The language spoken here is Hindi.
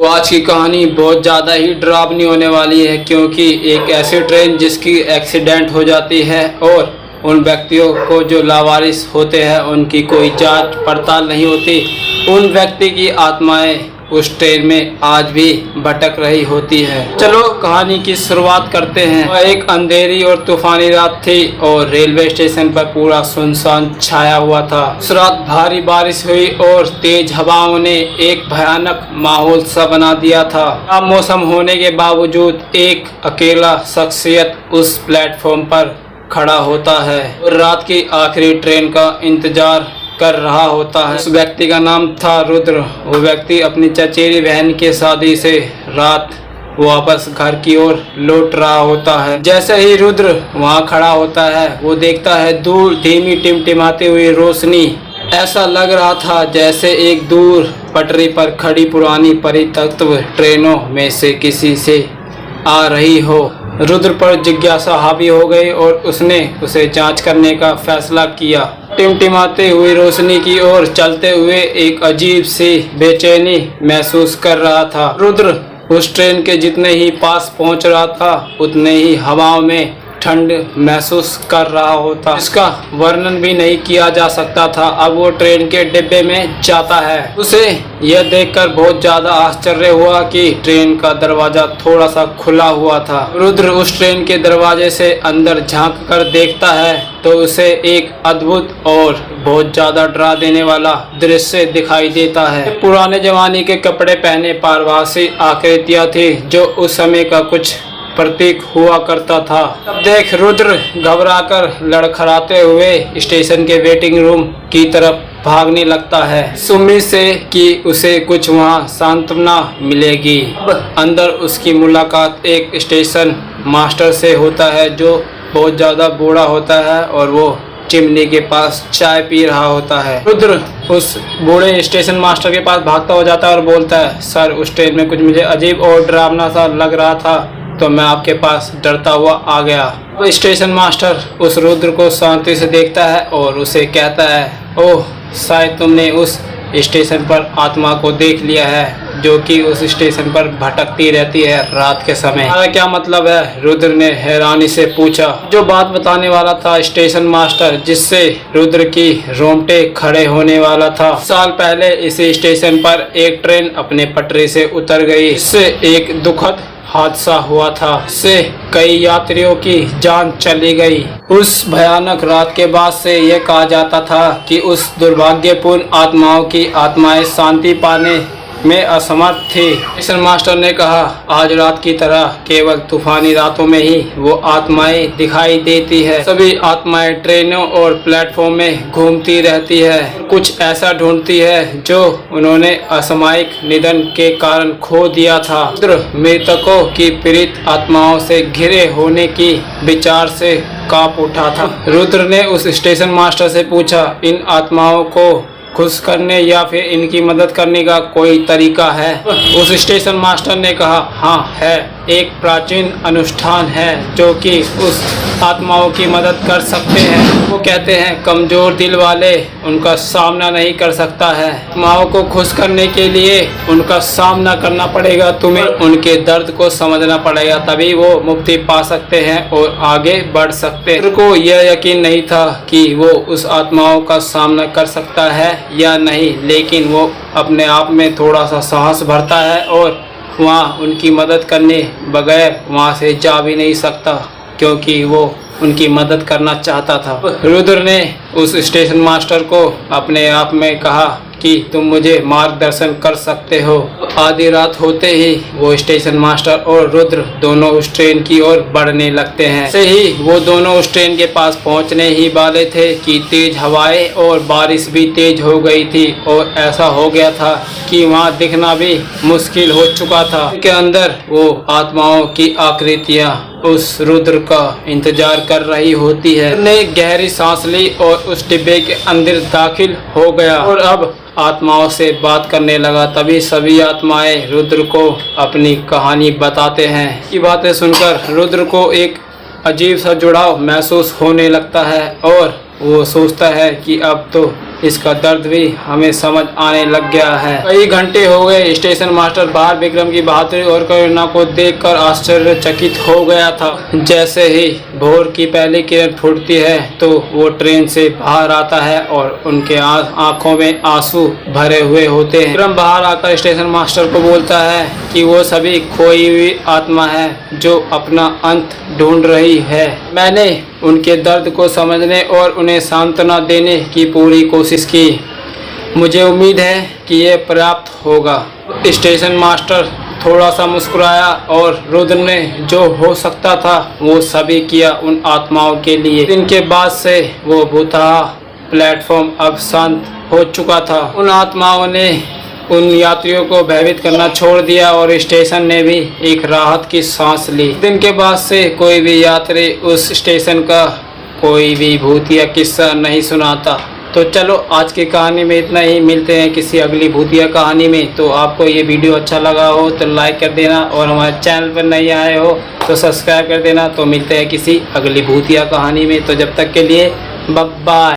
तो आज की कहानी बहुत ज़्यादा ही डरावनी होने वाली है, क्योंकि एक ऐसी ट्रेन जिसकी एक्सीडेंट हो जाती है और उन व्यक्तियों को जो लावारिस होते हैं उनकी कोई जांच पड़ताल नहीं होती। उन व्यक्ति की आत्माएं उस ट्रेन में आज भी भटक रही होती है। चलो कहानी की शुरुआत करते हैं। वह एक अंधेरी और तूफानी रात थी और रेलवे स्टेशन पर पूरा सुनसान छाया हुआ था। उस रात भारी बारिश हुई और तेज हवाओं ने एक भयानक माहौल सा बना दिया था। खराब मौसम होने के बावजूद एक अकेला शख्सियत उस प्लेटफॉर्म पर खड़ा होता है और रात की आखिरी ट्रेन का इंतजार कर रहा होता है। उस व्यक्ति का नाम था रुद्र। वो व्यक्ति अपनी चचेरी बहन के शादी से रात वापस घर की ओर लौट रहा होता है। जैसे ही रुद्र वहां खड़ा होता है वो देखता है दूर धीमी टिमटिमाती हुई रोशनी। ऐसा लग रहा था जैसे एक दूर पटरी पर खड़ी पुरानी परित्यक्त ट्रेनों में से किसी से आ रही हो। रुद्र पर जिज्ञासा हावी हो गई और उसने उसे जांच करने का फैसला किया। टिमटिमाते हुई रोशनी की ओर चलते हुए एक अजीब सी बेचैनी महसूस कर रहा था। रुद्र उस ट्रेन के जितने ही पास पहुंच रहा था उतने ही हवाओं में ठंड महसूस कर रहा होता, इसका वर्णन भी नहीं किया जा सकता था। अब वो ट्रेन के डिब्बे में जाता है। उसे यह देखकर बहुत ज्यादा आश्चर्य हुआ कि ट्रेन का दरवाजा थोड़ा सा खुला हुआ था। रुद्र उस ट्रेन के दरवाजे से अंदर झांक कर देखता है तो उसे एक अद्भुत और बहुत ज्यादा डरा देने वाला दृश्य दिखाई देता है। पुराने जमाने के कपड़े पहने पारवासी आकृतियां थी जो उस समय का कुछ प्रतीक हुआ करता था। तब देख रुद्र घबराकर लड़खड़ाते हुए स्टेशन के वेटिंग रूम की तरफ भागने लगता है, इस उम्मीद से कि उसे कुछ वहां सांत्वना मिलेगी। अब अंदर उसकी मुलाकात एक स्टेशन मास्टर से होता है जो बहुत ज्यादा बूढ़ा होता है और वो चिमनी के पास चाय पी रहा होता है। रुद्र उस बूढ़े स्टेशन मास्टर के पास भागता हो जाता है और बोलता है, सर उस ट्रेन में कुछ मुझे अजीब और डरावना सा लग रहा था तो मैं आपके पास डरता हुआ आ गया। वो स्टेशन मास्टर उस रुद्र को शांति से देखता है और उसे कहता है, ओह शायद तुमने उस स्टेशन पर आत्मा को देख लिया है जो कि उस स्टेशन पर भटकती रहती है रात के समय। क्या मतलब है? रुद्र ने हैरानी से पूछा। जो बात बताने वाला था स्टेशन मास्टर, जिससे रुद्र की रोंगटे खड़े होने वाला था। साल पहले इसी स्टेशन पर एक ट्रेन अपने पटरी से उतर गई। इससे एक दुखद हादसा हुआ था, इससे कई यात्रियों की जान चली गई। उस भयानक रात के बाद से यह कहा जाता था कि उस दुर्भाग्यपूर्ण आत्माओं की आत्माएं शांति पाने में असमर्थ थी। स्टेशन मास्टर ने कहा, आज रात की तरह केवल तूफानी रातों में ही वो आत्माएं दिखाई देती है। सभी आत्माएं ट्रेनों और प्लेटफॉर्म में घूमती रहती है, कुछ ऐसा ढूंढती है जो उन्होंने असामयिक निधन के कारण खो दिया था। रुद्र मृतकों की पीड़ित आत्माओं से घिरे होने की विचार से कांप उठा था। रुद्र ने उस स्टेशन मास्टर से पूछा, इन आत्माओं को खुश करने या फिर इनकी मदद करने का कोई तरीका है? उस स्टेशन मास्टर ने कहा, हाँ है, एक प्राचीन अनुष्ठान है जो कि उस आत्माओं की मदद कर सकते हैं। वो कहते हैं कमजोर दिल वाले उनका सामना नहीं कर सकता है। आत्माओं को खुश करने के लिए उनका सामना करना पड़ेगा, तुम्हें उनके दर्द को समझना पड़ेगा, तभी वो मुक्ति पा सकते हैं और आगे बढ़ सकते हैं। उनको यह यकीन नहीं था कि वो उस आत्माओं का सामना कर सकता है या नहीं, लेकिन वो अपने आप में थोड़ा सा साहस भरता है और वहाँ उनकी मदद करने बगैर वहाँ से जा भी नहीं सकता, क्योंकि वो उनकी मदद करना चाहता था। रुद्र ने उस स्टेशन मास्टर को अपने आप में कहा कि तुम मुझे मार्गदर्शन कर सकते हो। आधी रात होते ही वो स्टेशन मास्टर और रुद्र दोनों उस ट्रेन की ओर बढ़ने लगते हैं। ऐसे ही वो दोनों उस ट्रेन के पास पहुंचने ही वाले थे कि तेज हवाएं और बारिश भी तेज हो गई थी और ऐसा हो गया था कि वहां दिखना भी मुश्किल हो चुका था। के अंदर वो आत्माओं की आकृतियां उस रुद्र का इंतजार कर रही होती है। ने गहरी सांस ली और उस डिब्बे के अंदर दाखिल हो गया और अब आत्माओं से बात करने लगा। तभी सभी आत्माएं रुद्र को अपनी कहानी बताते हैं। ये बातें सुनकर रुद्र को एक अजीब सा जुड़ाव महसूस होने लगता है और वो सोचता है कि अब तो इसका दर्द भी हमें समझ आने लग गया है। कई घंटे हो गए स्टेशन मास्टर बाहर विक्रम की बहादुरी और करुणा को देखकर आश्चर्यचकित हो गया था। जैसे ही भोर की पहली किरण फूटती है तो वो ट्रेन से बाहर आता है और उनके आंखों में आंसू भरे हुए होते हैं। विक्रम बाहर आकर स्टेशन मास्टर को बोलता है कि वो सभी खोई हुई आत्मा है जो अपना अंत ढूंढ रही है। मैंने उनके दर्द को समझने और उन्हें सांत्वना देने की पूरी कोशिश की। मुझे उम्मीद है कि ये पर्याप्त होगा। स्टेशन मास्टर थोड़ा सा मुस्कुराया और रुद्र ने जो हो सकता था वो सभी किया उन आत्माओं के लिए। दिन के बाद से वो भूतहा प्लेटफॉर्म अब शांत हो चुका था। उन आत्माओं ने उन यात्रियों को भयभीत करना छोड़ दिया और स्टेशन ने भी एक राहत की सांस ली। दिन के बाद से कोई भी यात्री उस स्टेशन का कोई भी भूतिया किस्सा नहीं सुनाता। तो चलो आज की कहानी में इतना ही। मिलते हैं किसी अगली भूतिया कहानी में। तो आपको ये वीडियो अच्छा लगा हो तो लाइक कर देना और हमारे चैनल पर नहीं आए हो तो सब्सक्राइब कर देना। तो मिलते हैं किसी अगली भूतिया कहानी में। तो जब तक के लिए बाय बाय।